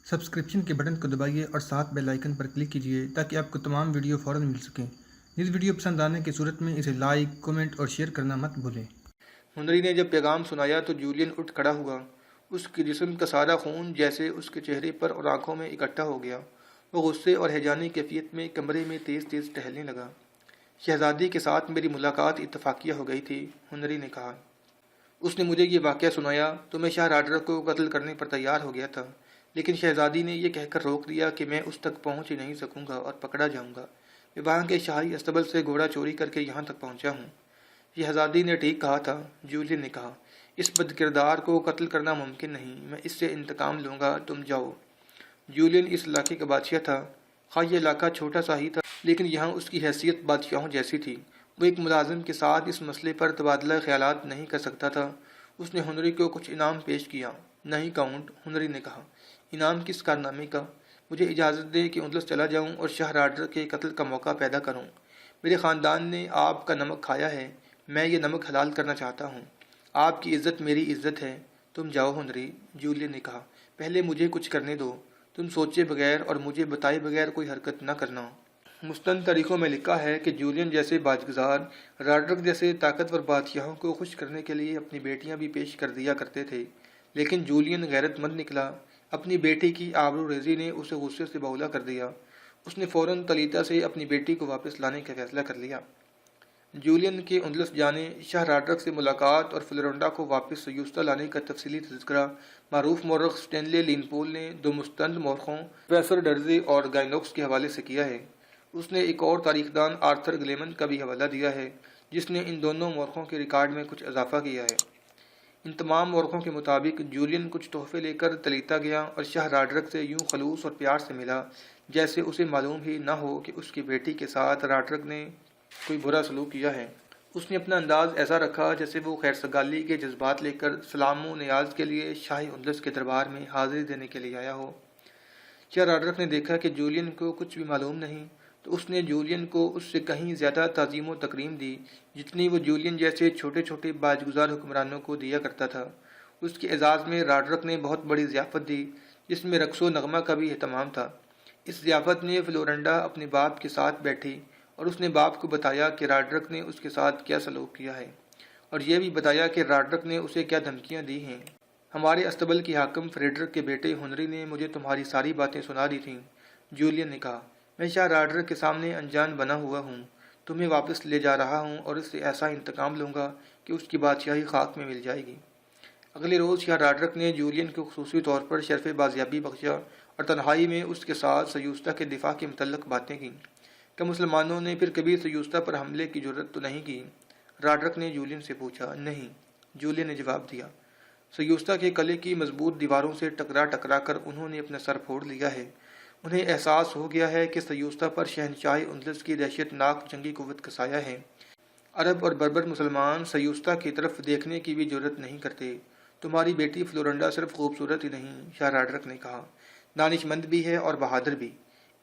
Subscription के button को दबाइए और साथ बेल आइकन पर क्लिक कीजिए ताकि आपको तमाम वीडियो फ़ौरन मिल सकें। इस वीडियो पसंद आने की सूरत में इसे लाइक, कमेंट और शेयर करना मत भूलें। हुनरी ने जब पैगाम सुनाया तो जूलियन उठ खड़ा हुआ। उसके जिस्म का सारा खून जैसे उसके चेहरे पर और आंखों में इकट्ठा हो गया। वो गुस्से और हैजानी कैफियत में कमरे में तेज़ तेज़ टहलने लगा। शहजादी के साथ मेरी मुलाकात इत्तफाकिया हो गई थी, हुनरी ने कहा। उसने मुझे ये वाक़या सुनाया तो मैं शाह राडर को कत्ल करने पर तैयार हो गया था, लेकिन शहजादी ने यह कहकर रोक दिया कि मैं उस तक पहुँच ही नहीं सकूँगा और पकड़ा जाऊँगा। मैं वहाँ के शाही अस्तबल से घोड़ा चोरी करके यहाँ तक पहुँचा हूँ। शहजादी ने ठीक कहा था, जूलियन ने कहा। इस बदकिरदार को कत्ल करना मुमकिन नहीं, मैं इससे इंतकाम लूँगा, तुम जाओ। जूलियन इस इलाके का बादशाह था। हाँ, ये इलाका छोटा सा ही था, लेकिन यहाँ उसकी हैसियत बादशाहों जैसी थी। वो एक मुलाजिम के साथ इस मसले पर तबादला ख्यालात नहीं कर सकता था। उसने हुनरी को कुछ इनाम पेश किया। नहीं काउंट, हुनरी ने कहा। इनाम किस कारनामे का? मुझे इजाज़त दे कि उंदलस चला जाऊँ और शाह राडर के कत्ल का मौका पैदा करूँ। मेरे ख़ानदान ने आपका नमक खाया है, मैं ये नमक हलाल करना चाहता हूँ। आपकी इज़्ज़त मेरी इज़्ज़त है। तुम जाओ हुनरी, जूलियन ने कहा। पहले मुझे कुछ करने दो। तुम सोचे बगैर और मुझे बताए बगैर कोई हरकत न करना। मुस्तंद तारीखों में लिखा है कि जूलियन जैसे बाजगुजार राडर जैसे ताकतवर बादशाहों को खुश करने के लिए अपनी बेटियां भी पेश कर दिया करते थे, लेकिन जूलियन गैरतमंद निकला। अपनी बेटी की आबरू रेजी ने उसे गुस्से से बौला कर दिया। उसने फ़ौरन तलीता से अपनी बेटी को वापस लाने का फैसला कर लिया। जूलियन के उंदलस जाने, शाह राडर से मुलाकात और फ्लोरिडा को वापस सयूस्ता लाने का तफसीली तज़किरा मारूफ मौरख स्टेनले लिनपोल ने दो मुस्तंद मौरखों प्रोफेसर डर्जे और गाइनोक्स के हवाले से किया है। उसने एक और तारीखदान आर्थर ग्लेमन का भी हवाला दिया है, जिसने इन दोनों मौरखों के रिकॉर्ड में कुछ इजाफा किया है। इन तमाम मौरखों के मुताबिक जूलियन कुछ तोहफे लेकर तलीता गया और शाह राडर से यूं खलूस और प्यार से मिला जैसे उसे मालूम ही न हो कि उसकी बेटी के साथ राडर ने कोई बुरा सलूक किया है। उसने अपना अंदाज ऐसा रखा जैसे वो खैर सगाली के जज्बात लेकर सलामो नियाज के लिए शाही उंदलस के दरबार में हाजिरी देने के लिए आया हो। शाह राडर ने देखा कि जूलियन को कुछ भी मालूम नहीं, तो उसने जूलियन को उससे कहीं ज़्यादा ताज़ीम व तकरीम दी जितनी वो जूलियन जैसे छोटे छोटे बाजगुजार हुक्मरानों को दिया करता था। उसके एजाज़ में राडर ने बहुत बड़ी ज़ियाफ़त दी, जिसमें रक्सो नगमा का भी एहतमाम था। इस ज़ियाफ़त में फ्लोरिडा अपने बाप के साथ बैठी और उसने बाप को बताया कि राडर ने उसके साथ क्या सलूक किया है, और यह भी बताया कि राडर ने उसे क्या धमकियाँ दी हैं। हमारे अस्तबल की हाकिम फ्रेडरिक के बेटे हुनरी ने मुझे तुम्हारी सारी बातें सुना दी थीं, जूलियन ने कहा। मैं शाह राडर के सामने अनजान बना हुआ हूँ। तुम्हें वापस ले जा रहा हूँ और इससे ऐसा इंतकाम लूँगा कि उसकी बादशाही खाक में मिल जाएगी। अगले रोज़ शाह राडर ने जूलियन को खुसूसी तौर पर शर्फ़ बाजियाबी बख्शा और तन्हाई में उसके साथ सयूस्ता के दिफा के मुतल्लिक़ बातें की। क्या मुसलमानों ने फिर कभी सयूस्ता पर हमले की जरूरत तो नहीं की? राडर ने जूलियन से पूछा। नहीं, जूलियन ने जवाब दिया। सयूस्ता के किले की मजबूत दीवारों से टकरा टकरा कर उन्होंने अपना सर फोड़ लिया है। उन्हें एहसास हो गया है कि सयूस्ता पर शहनशाह उंदलस की दहशतनाक जंगी कुव्वत का साया है। अरब और बर्बर मुसलमान सयूस्ता की तरफ देखने की भी जरूरत नहीं करते। तुम्हारी बेटी फ्लोरिडा सिर्फ खूबसूरत ही नहीं, शाह राडर ने कहा, दानिशमंद भी है और बहादुर भी।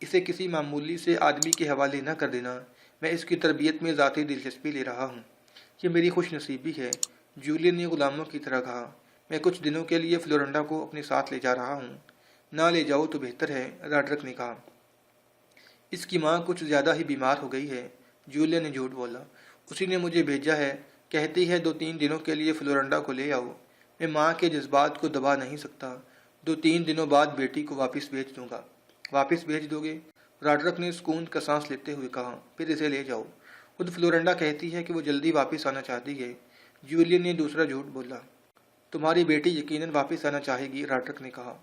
इसे किसी मामूली से आदमी के हवाले न कर देना। मैं इसकी तरबियत में ज़ाती दिलचस्पी ले रहा हूँ। ये मेरी खुश नसीबी है, जूलियन ने गुलामों की तरह कहा। मैं कुछ दिनों के लिए फ्लोरिडा को अपने साथ ले जा रहा हूँ। ना ले जाओ तो बेहतर है, राडर ने कहा। इसकी माँ कुछ ज़्यादा ही बीमार हो गई है, जूलियन ने झूठ बोला। उसी ने मुझे भेजा है, कहती है 2-3 दिनों के लिए फ्लोरिडा को ले आओ। मैं माँ के जज्बात को दबा नहीं सकता। 2-3 दिनों बाद बेटी को वापस भेज दूंगा। वापस भेज दोगे? राडर ने सुकून का सांस लेते हुए कहा। फिर इसे ले जाओ। खुद फ्लोरिडा कहती है कि वो जल्दी वापस आना चाहती है, जूलियन ने दूसरा झूठ बोला। तुम्हारी बेटी यकीनन वापस आना चाहेगी, राडर ने कहा।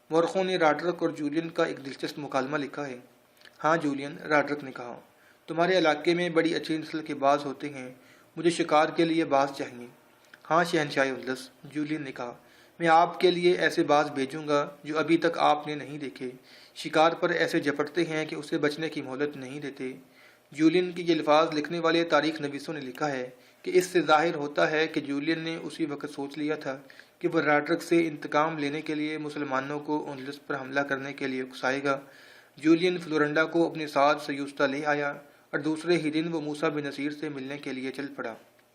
मौरखों ने राडर और जूलियन का एक दिलचस्प मुकालमा लिखा है। हाँ जूलियन, राडर ने कहा, तुम्हारे इलाके में बड़ी अच्छी नस्ल के बाज होते हैं। मुझे शिकार के लिए बाज चाहिए। हाँ शहनशाह उंदलस, जूलियन ने कहा, मैं आपके लिए ऐसे बाज भेजूंगा जो अभी तक आपने नहीं देखे। शिकार पर ऐसे झपटते हैं कि उसे बचने की मोहलत नहीं देते। जूलियन के ये अल्फाज लिखने वाले तारीख नवीसों ने लिखा है कि इससे जाहिर होता है कि जूलियन ने उसी वक्त सोच लिया था कि वह राडर से इंतकाम लेने के लिए मुसलमानों को उंदलस पर हमला करने के लिए उकसाएगा। जूलियन फ्लोरिडा को अपने साथ सयूस्ता ले आया और दूसरे ही दिन वो मूसा बिन नसीर से मिलने के लिए चल पड़ा।